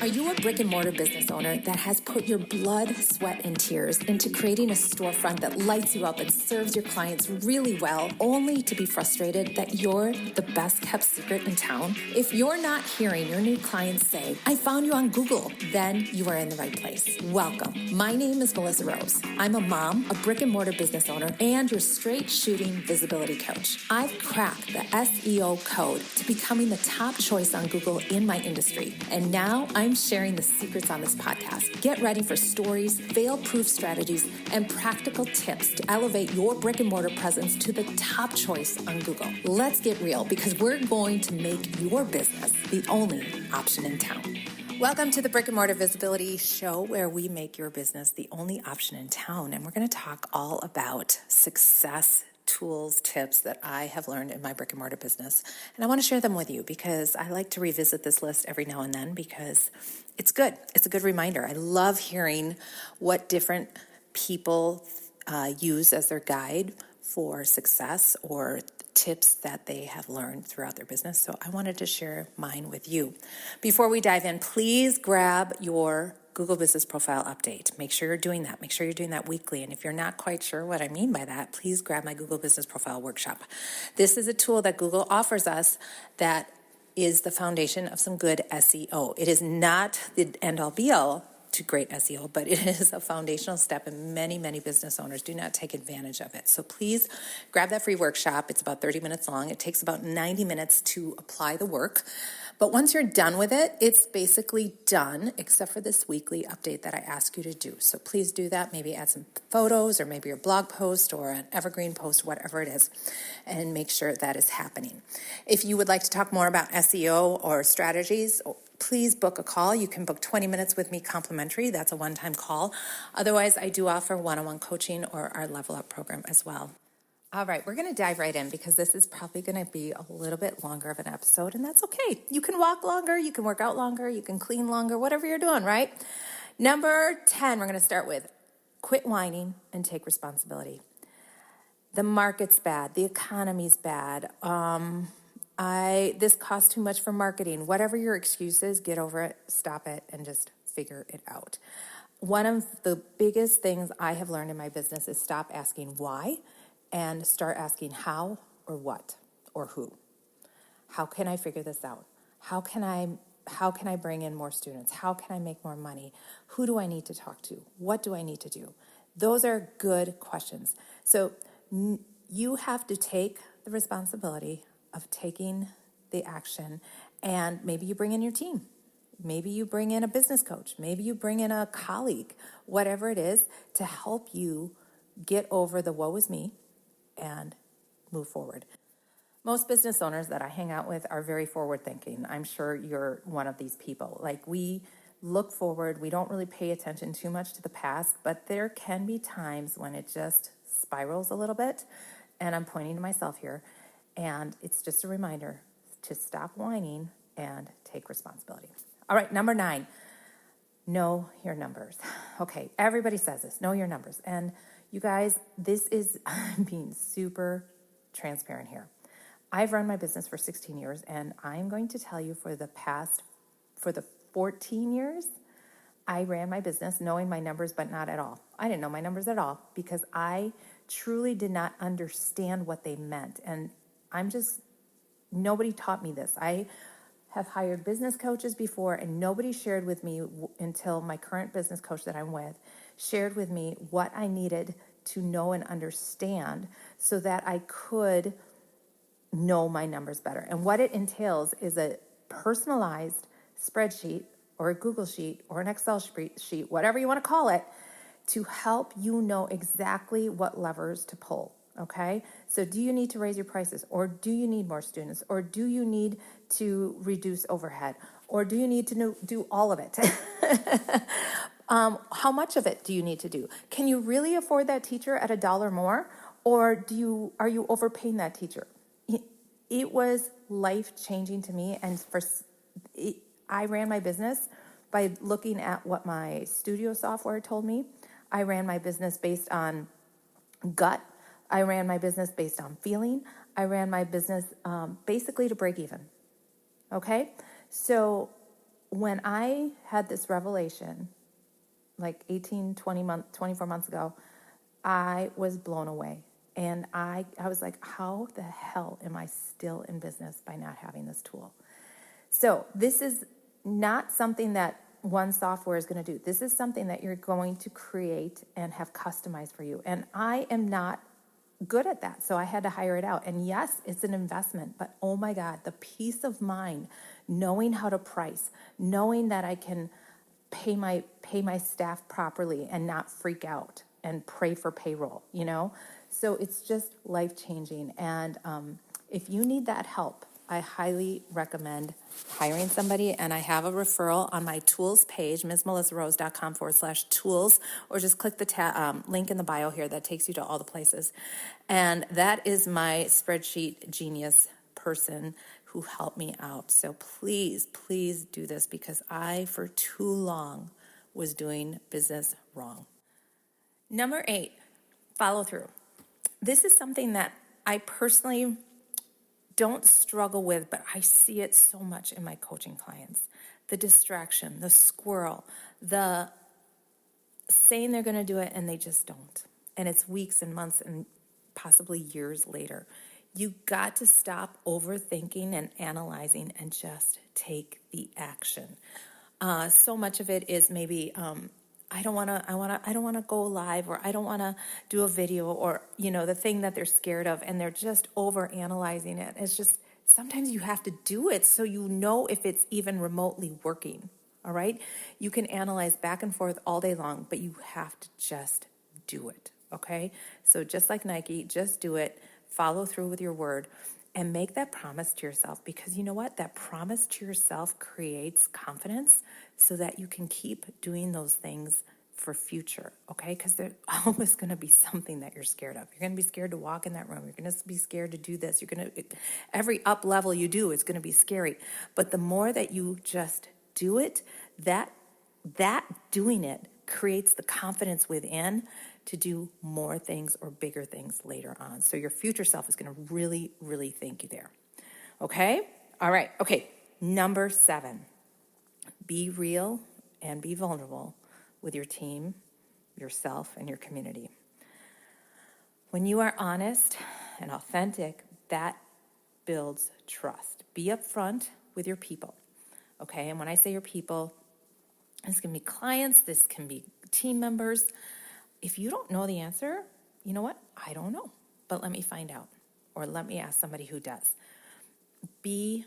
Are you a brick and mortar business owner that has put your blood, sweat, and tears into creating a storefront that lights you up and serves your clients really well, only to be frustrated that you're the best kept secret in town? If you're not hearing your new clients say, "I found you on Google," then you are in the right place. Welcome. My name is Melissa Rose. I'm a mom, a brick and mortar business owner, and your straight shooting visibility coach. I've cracked the SEO code to becoming the top choice on Google in my industry. And now I'm sharing the secrets on this podcast. Get ready for stories, fail-proof strategies, and practical tips to elevate your brick and mortar presence to the top choice on Google. Let's get real, because we're going to make your business the only option in town. Welcome to the Brick and Mortar Visibility Show, where we make your business the only option in town. And we're going to talk all about success tools, tips that I have learned in my brick and mortar business. And I want to share them with you because I like to revisit this list every now and then because it's good. It's a good reminder. I love hearing what different people use as their guide for success or tips that they have learned throughout their business. So I wanted to share mine with you. Before we dive in, please grab your Google Business Profile Update. Make sure you're doing that. Make sure you're doing that weekly. And if you're not quite sure what I mean by that, please grab my Google Business Profile Workshop. This is a tool that Google offers us that is the foundation of some good SEO. It is not the end-all be-all to great SEO, but it is a foundational step, and many, many business owners do not take advantage of it. So please grab that free workshop. It's about 30 minutes long. It takes about 90 minutes to apply the work. But once you're done with it, it's basically done, except for this weekly update that I ask you to do. So please do that. Maybe add some photos or maybe your blog post or an evergreen post, whatever it is, and make sure that is happening. If you would like to talk more about SEO or strategies, please book a call. You can book 20 minutes with me complimentary. That's a one-time call. Otherwise, I do offer one-on-one coaching or our Level Up program as well. All right, we're going to dive right in because this is probably going to be a little bit longer of an episode, and that's okay. You can walk longer, you can work out longer, you can clean longer, whatever you're doing, right? Number 10, we're going to start with quit whining and take responsibility. The market's bad. The economy's bad. This costs too much for marketing. Whatever your excuse is, get over it, stop it, and just figure it out. One of the biggest things I have learned in my business is stop asking why and start asking how or what or who. How can I figure this out? How can I bring in more students? How can I make more money? Who do I need to talk to? What do I need to do? Those are good questions. So you have to take the responsibility of taking the action, and maybe you bring in your team. Maybe you bring in a business coach. Maybe you bring in a colleague, whatever it is, to help you get over the woe is me and move forward. Most business owners that I hang out with are very forward thinking. I'm sure you're one of these people. Like, we look forward. We don't really pay attention too much to the past, but there can be times when it just spirals a little bit. And I'm pointing to myself here. And it's just a reminder to stop whining and take responsibility. All right, number 9, know your numbers. Okay, everybody says this, know your numbers. And you guys, this is being super transparent here. I've run my business for 16 years, and I'm going to tell you for the 14 years, I ran my business knowing my numbers, but not at all. I didn't know my numbers at all because I truly did not understand what they meant. And nobody taught me this. I have hired business coaches before, and nobody shared with me until my current business coach that I'm with shared with me what I needed to know and understand so that I could know my numbers better. And what it entails is a personalized spreadsheet or a Google sheet or an Excel sheet, whatever you want to call it, to help you know exactly what levers to pull. Okay, so do you need to raise your prices, or do you need more students, or do you need to reduce overhead, or do you need to do all of it? How much of it do you need to do? Can you really afford that teacher at $1 more, or are you overpaying that teacher? It was life-changing to me, and I ran my business by looking at what my studio software told me. I ran my business based on gut. I ran my business based on feeling. I ran my business basically to break even. Okay? So when I had this revelation, like 24 months ago, I was blown away. And I was like, how the hell am I still in business by not having this tool? So this is not something that one software is going to do. This is something that you're going to create and have customized for you. And I am not good at that, so I had to hire it out. And yes, it's an investment, but oh my God, the peace of mind, knowing how to price, knowing that I can pay my staff properly and not freak out and pray for payroll, So it's just life-changing. And if you need that help, I highly recommend hiring somebody. And I have a referral on my tools page, msmelissarose.com/tools, or just click the link in the bio here that takes you to all the places. And that is my spreadsheet genius person who helped me out. So please, please do this, because I, for too long, was doing business wrong. Number 8, follow through. This is something that I personally don't struggle with, but I see it so much in my coaching clients. The distraction, the squirrel, the saying they're going to do it and they just don't. And it's weeks and months and possibly years later. You got to stop overthinking and analyzing and just take the action. So much of it is maybe I don't want to go live, or I don't want to do a video, or the thing that they're scared of, and they're just over analyzing it. It's just sometimes you have to do it so you know if it's even remotely working. All right, you can analyze back and forth all day long, but you have to just do it. Okay, so just like Nike, just do it. Follow through with your word. And make that promise to yourself, because you know what? That promise to yourself creates confidence so that you can keep doing those things for future, okay? Because there's always going to be something that you're scared of. You're going to be scared to walk in that room. You're going to be scared to do this. Every up level you do is going to be scary. But the more that you just do it, that doing it creates the confidence within to do more things or bigger things later on. So your future self is going to really, really thank you there. Okay? All right. Okay. Number 7, be real and be vulnerable with your team, yourself, and your community. When you are honest and authentic, that builds trust. Be upfront with your people. Okay? And when I say your people, this can be clients, this can be team members. If you don't know the answer, you know what? I don't know, but let me find out, or let me ask somebody who does. Be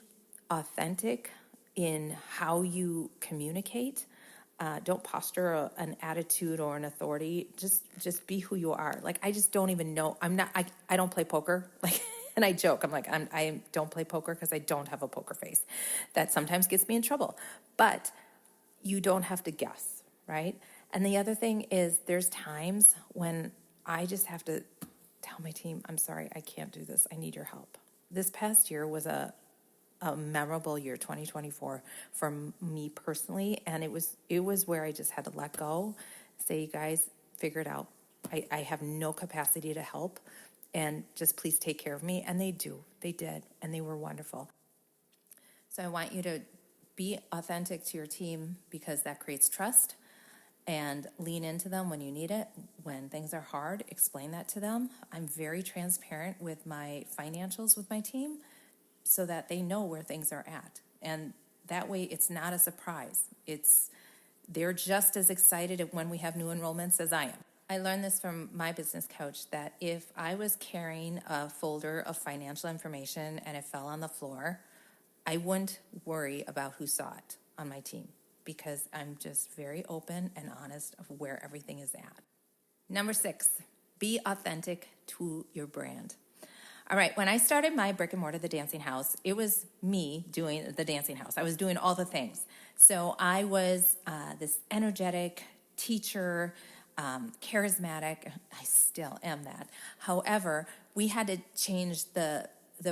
authentic in how you communicate. Don't posture an attitude or an authority. Just be who you are. Like, I just don't even know. I don't play poker. And I joke. I'm like, I don't play poker because I don't have a poker face. That sometimes gets me in trouble. But you don't have to guess, right? And the other thing is, there's times when I just have to tell my team, I'm sorry, I can't do this. I need your help. This past year was a memorable year, 2024, for me personally. And it was where I just had to let go, say, you guys, figure it out. I have no capacity to help, and just please take care of me. And they did, and they were wonderful. So I want you to be authentic to your team, because that creates trust. And lean into them when you need it. When things are hard, explain that to them. I'm very transparent with my financials with my team so that they know where things are at. And that way it's not a surprise. They're just as excited when we have new enrollments as I am. I learned this from my business coach, that if I was carrying a folder of financial information and it fell on the floor, I wouldn't worry about who saw it on my team, because I'm just very open and honest of where everything is at. Number 6, be authentic to your brand. All right, when I started my brick and mortar, The Dancing House, it was me doing The Dancing House. I was doing all the things. So I was this energetic teacher, charismatic. I still am that. However, we had to change the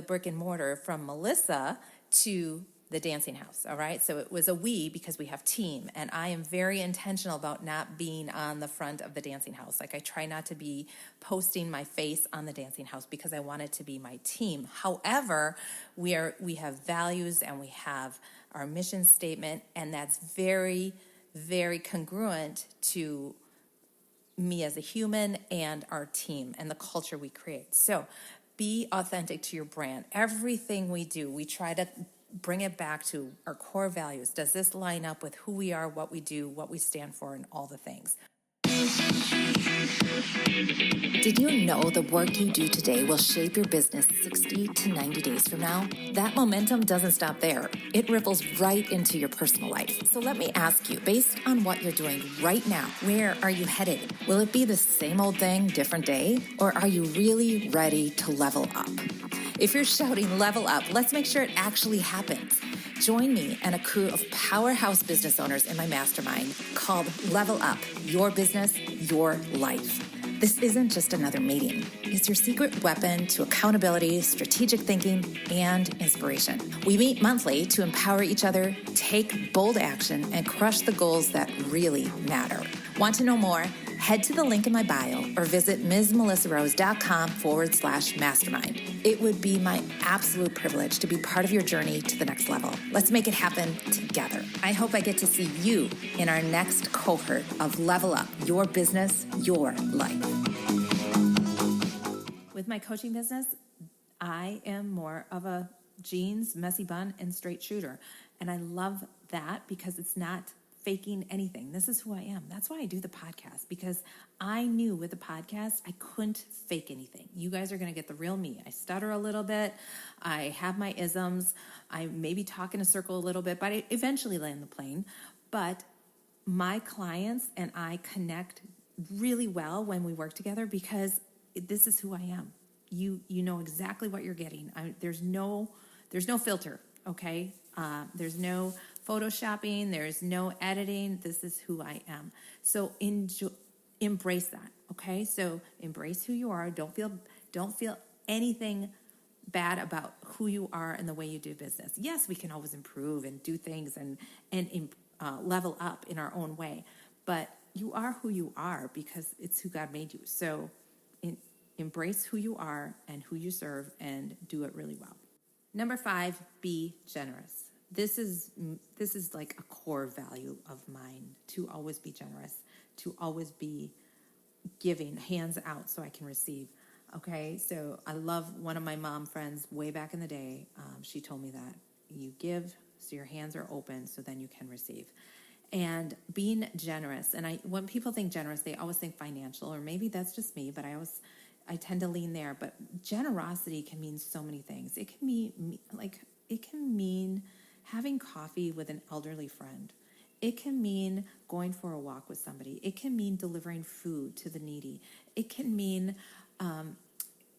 brick and mortar from Melissa to The Dancing House, all right? So it was a we, because we have team, and I am very intentional about not being on the front of The Dancing House. Like, I try not to be posting my face on The Dancing House, because I want it to be my team. However, we have values, and we have our mission statement, and that's very, very congruent to me as a human and our team and the culture we create. So be authentic to your brand. Everything we do, we try to bring it back to our core values. Does this line up with who we are, what we do, what we stand for, and all the things? Did you know the work you do today will shape your business 60 to 90 days from now? That momentum doesn't stop there. It ripples right into your personal life. So let me ask you, based on what you're doing right now, where are you headed? Will it be the same old thing, different day? Or are you really ready to level up? If you're shouting level up, let's make sure it actually happens. Join me and a crew of powerhouse business owners in my mastermind called Level Up, Your Business, Your Life. This isn't just another meeting. It's your secret weapon to accountability, strategic thinking, and inspiration. We meet monthly to empower each other, take bold action, and crush the goals that really matter. Want to know more? Head to the link in my bio or visit msmelissarose.com/mastermind. It would be my absolute privilege to be part of your journey to the next level. Let's make it happen together. I hope I get to see you in our next cohort of Level Up, Your Business, Your Life. With my coaching business, I am more of a jeans, messy bun, and straight shooter. And I love that because it's not faking anything. This is who I am. That's why I do the podcast, because I knew with the podcast, I couldn't fake anything. You guys are going to get the real me. I stutter a little bit. I have my isms. I maybe talk in a circle a little bit, but I eventually land the plane. But my clients and I connect really well when we work together because this is who I am. You know exactly what you're getting. There's no filter, okay? There's no photoshopping. There's no editing. This is who I am. So embrace that, okay? So embrace who you are. Don't feel anything bad about who you are and the way you do business. Yes, we can always improve and do things and level up in our own way, but you are who you are because it's who God made you. So embrace who you are and who you serve and do it really well. Number 5, be generous. This is like a core value of mine, to always be generous, to always be giving, hands out so I can receive. Okay, so I love one of my mom friends way back in the day. She told me that you give so your hands are open so then you can receive. And being generous, and when people think generous, they always think financial, or maybe that's just me, but I tend to lean there. But generosity can mean so many things. It can mean having coffee with an elderly friend. It can mean going for a walk with somebody. It can mean delivering food to the needy. It can mean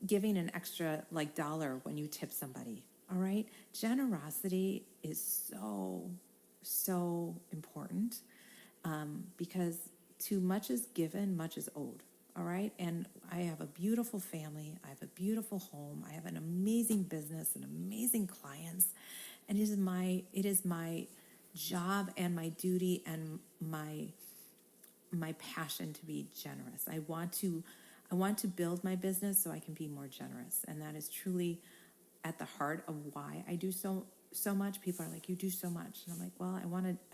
giving an extra $1 when you tip somebody. All right? Generosity is so important because too much is given, much is owed. All right? And I have a beautiful family. I have a beautiful home. I have an amazing business and amazing clients. And it is my job and my duty and my passion to be generous. I want to build my business so I can be more generous. And that is truly at the heart of why I do so much. People are like, you do so much. And I'm like, well, I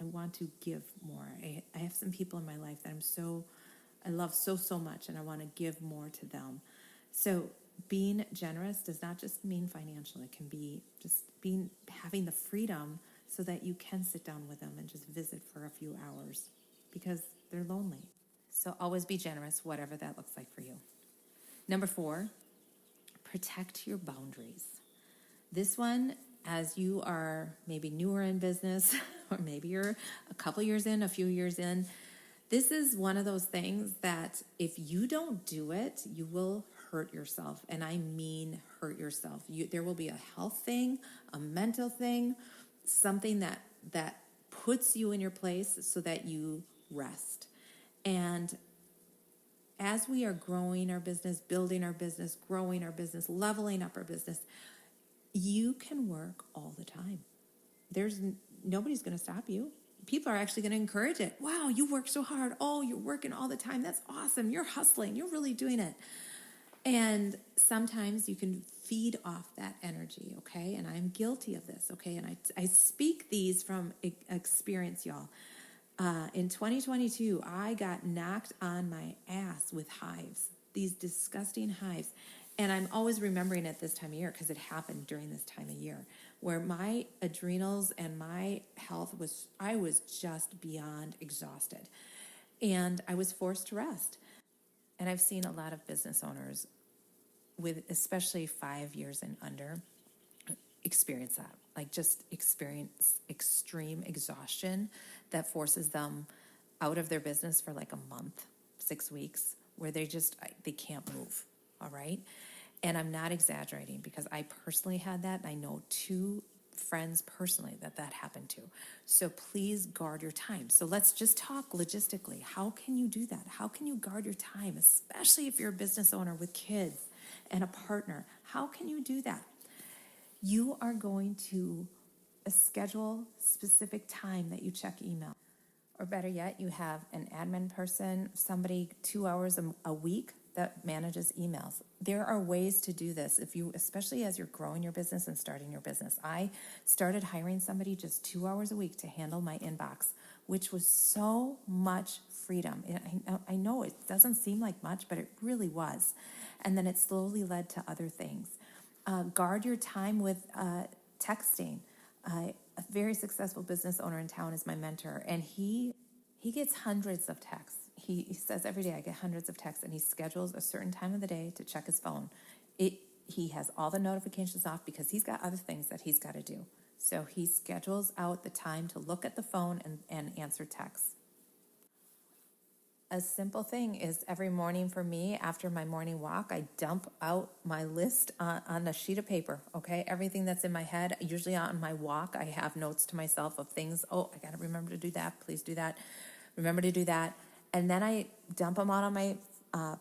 want to give more. I have some people in my life that I love so much, and I want to give more to them. So being generous does not just mean financial. It can be just having the freedom so that you can sit down with them and just visit for a few hours because they're lonely. So always be generous, whatever that looks like for you. Number 4, protect your boundaries. This one, as you are maybe newer in business, or maybe you're a couple years in, a few years in, this is one of those things that if you don't do it, you will hurt yourself. And I mean hurt yourself. There will be a health thing, a mental thing, something that puts you in your place so that you rest. And as we are growing our business, building our business, growing our business, leveling up our business, you can work all the time. Nobody's going to stop you. People are actually going to encourage it. Wow, you work so hard. Oh, you're working all the time. That's awesome. You're hustling. You're really doing it. And sometimes you can feed off that energy, okay? And I'm guilty of this, okay? And I speak these from experience, y'all. In 2022, I got knocked on my ass with hives, these disgusting hives. And I'm always remembering it this time of year because it happened during this time of year where my adrenals and my health I was just beyond exhausted. And I was forced to rest. And I've seen a lot of business owners with especially 5 years and under experience that, like just experience extreme exhaustion that forces them out of their business for like a month, 6 weeks, where they can't move. All right. And I'm not exaggerating because I personally had that. And I know 2 friends personally that happened to. So please guard your time. So let's just talk logistically. How can you do that? How can you guard your time, especially if you're a business owner with kids and a partner? How can you do that? You are going to schedule specific time that you check email. Or better yet, you have an admin person, somebody 2 hours a week that manages emails. There are ways to do this especially as you're growing your business and starting your business. I started hiring somebody just 2 hours a week to handle my inbox, which was so much freedom. I know it doesn't seem like much, but it really was. And then it slowly led to other things. Guard your time with texting. A very successful business owner in town is my mentor, and he gets hundreds of texts. He says every day I get hundreds of texts, and he schedules a certain time of the day to check his phone. He has all the notifications off because he's got other things that he's got to do. So he schedules out the time to look at the phone and answer texts. A simple thing is every morning for me, after my morning walk, I dump out my list on a sheet of paper, okay? Everything that's in my head. Usually on my walk, I have notes to myself of things. Oh, I got to remember to do that. Please do that. Remember to do that. And then I dump them out on my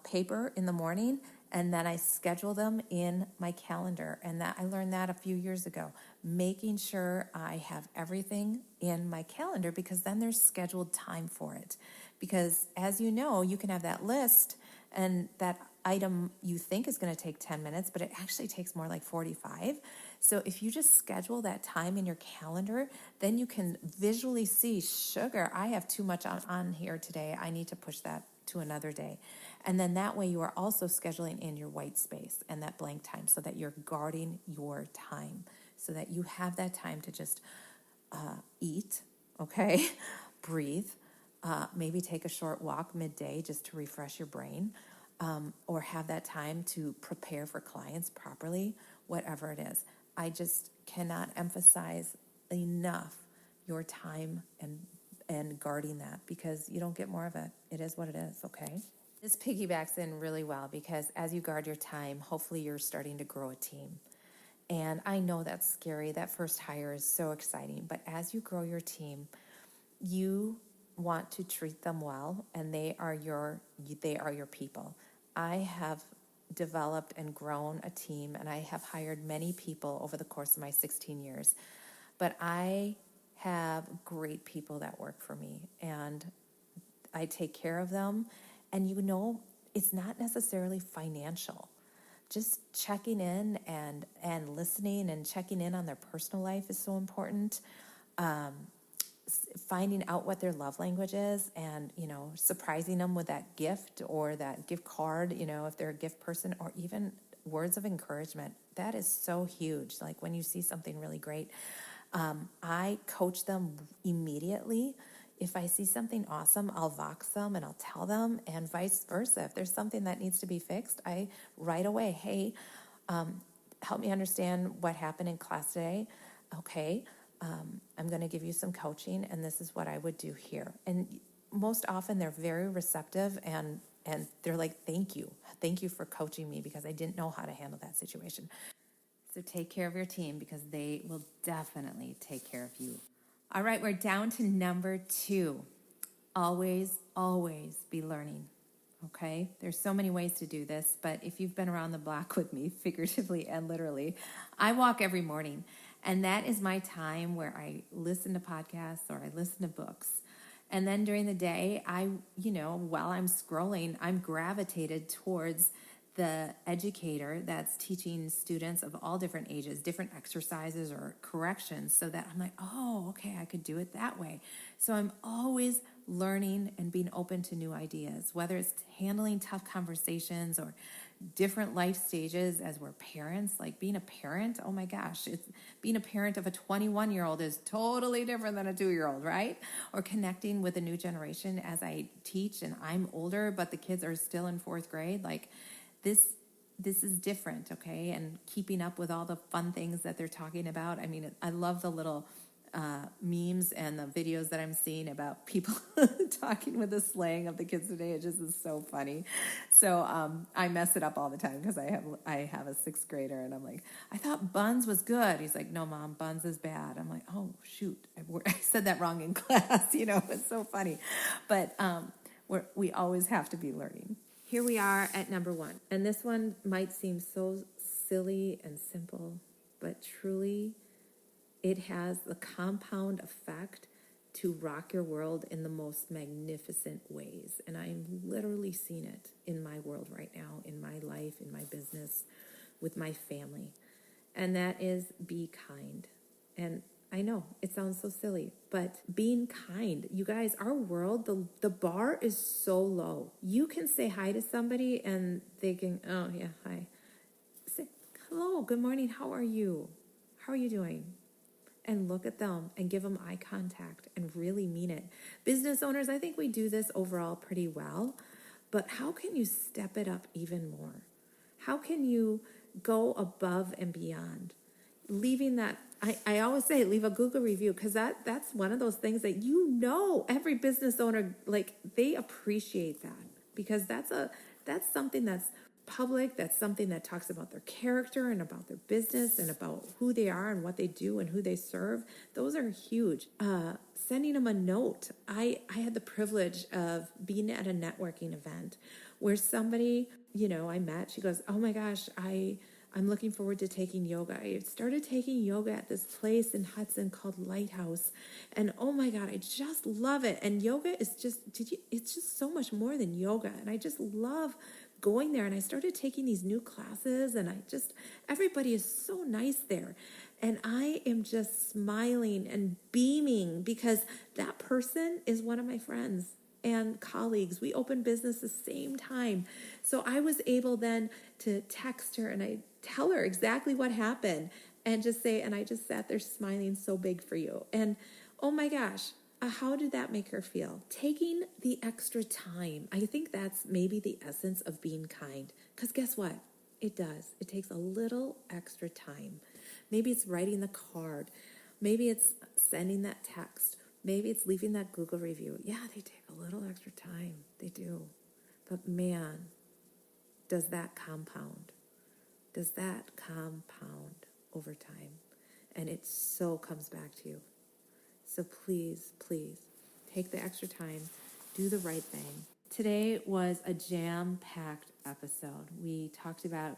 paper in the morning, and then I schedule them in my calendar. And I learned that a few years ago, making sure I have everything in my calendar because then there's scheduled time for it. Because as you know, you can have that list and that item you think is going to take 10 minutes, but it actually takes more like 45. So if you just schedule that time in your calendar, then you can visually see, sugar, I have too much on here today. I need to push that to another day. And then that way you are also scheduling in your white space and that blank time so that you're guarding your time so that you have that time to just eat, okay, breathe, maybe take a short walk midday just to refresh your brain, or have that time to prepare for clients properly, whatever it is. I just cannot emphasize enough your time and guarding that because you don't get more of it. It is what it is, okay? This piggybacks in really well because as you guard your time, hopefully you're starting to grow a team. And I know that's scary. That first hire is so exciting. But as you grow your team, you want to treat them well, and they are your people. I have developed and grown a team, and I have hired many people over the course of my 16 years. But I have great people that work for me, and I take care of them. And it's not necessarily financial. Just checking in and listening and checking in on their personal life is so important. Finding out what their love language is and, surprising them with that gift or that gift card, if they're a gift person, or even words of encouragement. That is so huge. Like when you see something really great, I coach them immediately. If I see something awesome, I'll vox them and I'll tell them, and vice versa. If there's something that needs to be fixed, I right away, hey, help me understand what happened in class today. Okay, I'm going to give you some coaching, and this is what I would do here. And most often they're very receptive, and they're like, thank you for coaching me because I didn't know how to handle that situation. So take care of your team because they will definitely take care of you. All right, we're down to number 2. Always, always be learning. Okay, there's so many ways to do this, but if you've been around the block with me, figuratively and literally, I walk every morning, and that is my time where I listen to podcasts or I listen to books. And then during the day, while I'm scrolling, I'm gravitated towards the educator that's teaching students of all different ages, different exercises or corrections, so that I'm like, oh, okay, I could do it that way. So I'm always learning and being open to new ideas, whether it's handling tough conversations or different life stages as we're parents. Like being a parent, oh my gosh, it's being a parent of a 21-year-old is totally different than a 2-year-old, right? Or connecting with a new generation as I teach, and I'm older, but the kids are still in 4th grade. Like this is different, okay? And keeping up with all the fun things that they're talking about. I mean, I love the little memes and the videos that I'm seeing about people talking with the slang of the kids today. It just is so funny. So I mess it up all the time because I have a 6th grader, and I'm like, I thought buns was good. He's like, no, Mom, buns is bad. I'm like, oh shoot, I said that wrong in class. It's so funny. But we always have to be learning. Here we are at number 1, and this one might seem so silly and simple, but truly, it has the compound effect to rock your world in the most magnificent ways. And I'm literally seeing it in my world right now, in my life, in my business, with my family. And that is be kind. And I know it sounds so silly, but being kind, you guys, our world, the bar is so low. You can say hi to somebody and they can, oh yeah, hi. Say, hello, good morning, how are you? How are you doing? And look at them and give them eye contact and really mean it. Business owners, I think we do this overall pretty well, but how can you step it up even more? How can you go above and beyond? Leaving that, I always say, leave a Google review, because that's one of those things that every business owner, like, they appreciate that, because that's something that's public, that's something that talks about their character and about their business and about who they are and what they do and who they serve. Those are huge. Sending them a note. I had the privilege of being at a networking event where somebody, I met, she goes, oh my gosh, I'm looking forward to taking yoga. I started taking yoga at this place in Hudson called Lighthouse. And oh my God, I just love it. And yoga is it's just so much more than yoga. And I just love going there. And I started taking these new classes, and everybody is so nice there. And I am just smiling and beaming because that person is one of my friends and colleagues. We opened business the same time. So I was able then to text her, and I tell her exactly what happened and just say, and I just sat there smiling so big for you. And oh my gosh, how did that make her feel? Taking the extra time. I think that's maybe the essence of being kind. Because guess what? It does. It takes a little extra time. Maybe it's writing the card. Maybe it's sending that text. Maybe it's leaving that Google review. Yeah, they take a little extra time. They do. But man, does that compound? Does that compound over time? And it so comes back to you. So please, please, take the extra time. Do the right thing. Today was a jam-packed episode. We talked about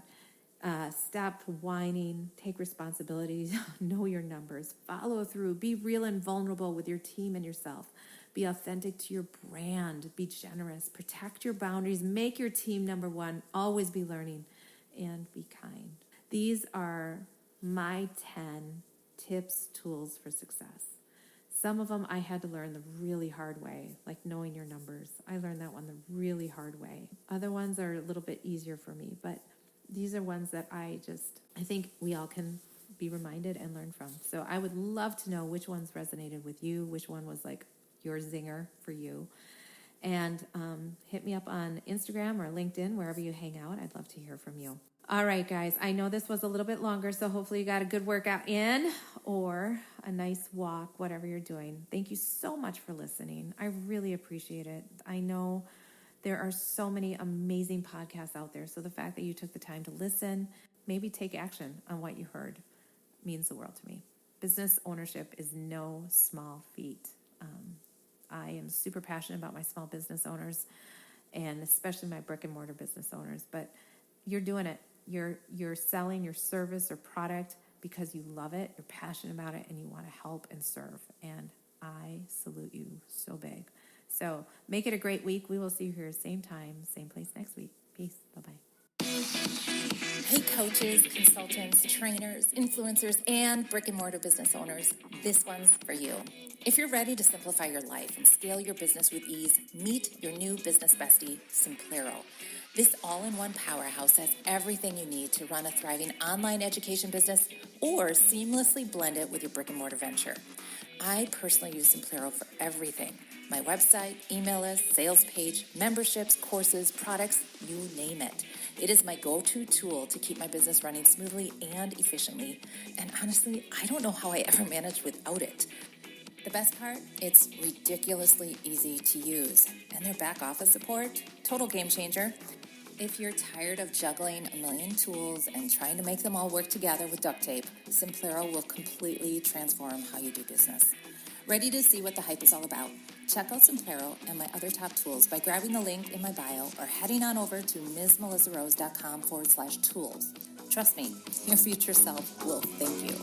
stop whining, take responsibility, know your numbers, follow through, be real and vulnerable with your team and yourself. Be authentic to your brand, be generous, protect your boundaries, make your team number 1, always be learning, and be kind. These are my 10 tips, tools for success. Some of them I had to learn the really hard way, like knowing your numbers. I learned that one the really hard way. Other ones are a little bit easier for me, but these are ones that I think we all can be reminded and learn from. So I would love to know which ones resonated with you, which one was like your zinger for you. And hit me up on Instagram or LinkedIn, wherever you hang out. I'd love to hear from you. All right, guys, I know this was a little bit longer, so hopefully you got a good workout in or a nice walk, whatever you're doing. Thank you so much for listening. I really appreciate it. I know there are so many amazing podcasts out there, so the fact that you took the time to listen, maybe take action on what you heard, means the world to me. Business ownership is no small feat. I am super passionate about my small business owners, and especially my brick and mortar business owners, but you're doing it. You're selling your service or product because you love it, you're passionate about it, and you want to help and serve. And I salute you so big. So make it a great week. We will see you here same time, same place next week. Peace. Bye-bye. Hey coaches, consultants, trainers, influencers, and brick and mortar business owners, this one's for you. If you're ready to simplify your life and scale your business with ease, meet your new business bestie, Simplero. This all-in-one powerhouse has everything you need to run a thriving online education business or seamlessly blend it with your brick and mortar venture. I personally use Simplero for everything. My website, email list, sales page, memberships, courses, products, you name it. It is my go-to tool to keep my business running smoothly and efficiently. And honestly, I don't know how I ever managed without it. The best part, it's ridiculously easy to use. And their back office support, total game changer. If you're tired of juggling a million tools and trying to make them all work together with duct tape, Simplero will completely transform how you do business. Ready to see what the hype is all about? Check out Simplero and my other top tools by grabbing the link in my bio or heading on over to MsMelissaRose.com/tools. Trust me, your future self will thank you.